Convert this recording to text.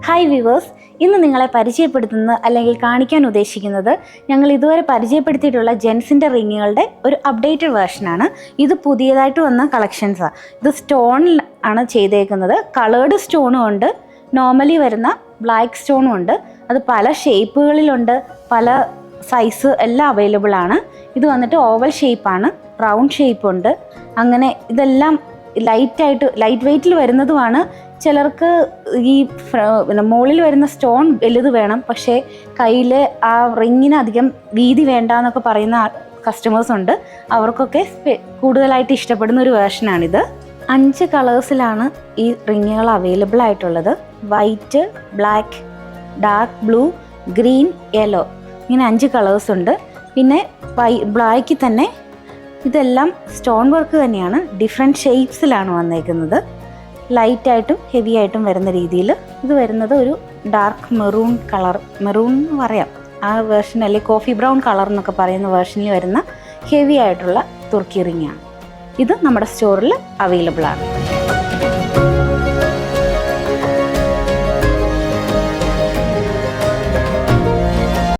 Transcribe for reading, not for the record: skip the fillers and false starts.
Hi viewers, ഇന്ന് നിങ്ങളെ പരിചയപ്പെടുത്തുന്നത് അല്ലെങ്കിൽ കാണിക്കാൻ ഉദ്ദേശിക്കുന്നത് ഞങ്ങൾ ഇതുവരെ പരിചയപ്പെടുത്തിയിട്ടുള്ള ജെൻസിൻ്റെ റിങ്ങുകളുടെ ഒരു അപ്ഡേറ്റഡ് വേർഷനാണ്. ഇത് പുതിയതായിട്ട് വന്ന കളക്ഷൻസാണ്. ഇത് സ്റ്റോണിൽ ആണ് ചെയ്തേക്കുന്നത്. കളേർഡ് സ്റ്റോണും ഉണ്ട്, നോർമലി വരുന്ന ബ്ലാക്ക് സ്റ്റോണും ഉണ്ട്. അത് പല ഷേപ്പുകളിലുണ്ട്, പല സൈസ് എല്ലാം അവൈലബിൾ ആണ്. ഇത് വന്നിട്ട് ഓവൽ ഷേപ്പാണ്, റൗണ്ട് ഷേപ്പുണ്ട്. അങ്ങനെ ഇതെല്ലാം ലൈറ്റ് വെയ്റ്റിൽ വരുന്നതുമാണ്. ചിലർക്ക് ഈ മുകളിൽ വരുന്ന സ്റ്റോൺ വലുത് വേണം, പക്ഷേ കയ്യിൽ ആ റിങ്ങിന് അധികം വീതി വേണ്ട എന്നൊക്കെ പറയുന്ന കസ്റ്റമേഴ്സ് ഉണ്ട്. അവർക്കൊക്കെ കൂടുതലായിട്ട് ഇഷ്ടപ്പെടുന്ന ഒരു വേർഷനാണിത്. 5 കളേഴ്സിലാണ് ഈ റിങ്ങുകൾ അവൈലബിൾ ആയിട്ടുള്ളത്. White, black, dark blue, green, yellow, ഇങ്ങനെ 5 കളേഴ്സ് ഉണ്ട്. പിന്നെ ബ്ലാക്കിൽ തന്നെ ഇതെല്ലാം സ്റ്റോൺ വർക്ക് തന്നെയാണ്, ഡിഫറെൻറ്റ് ഷേപ്സിലാണ് വന്നേക്കുന്നത്. ലൈറ്റായിട്ടും ഹെവി ആയിട്ടും വരുന്ന രീതിയിൽ ഇത് വരുന്നത് ഒരു ഡാർക്ക് മെറൂൺ കളർ, മെറൂൺ എന്ന് പറയാം ആ വേർഷൻ, അല്ലെങ്കിൽ കോഫി ബ്രൗൺ കളർ എന്നൊക്കെ പറയുന്ന വേർഷനിൽ വരുന്ന ഹെവി ആയിട്ടുള്ള തുർക്കി റിങ്ങാണ്. ഇത് നമ്മുടെ സ്റ്റോറിൽ അവൈലബിൾ ആണ്.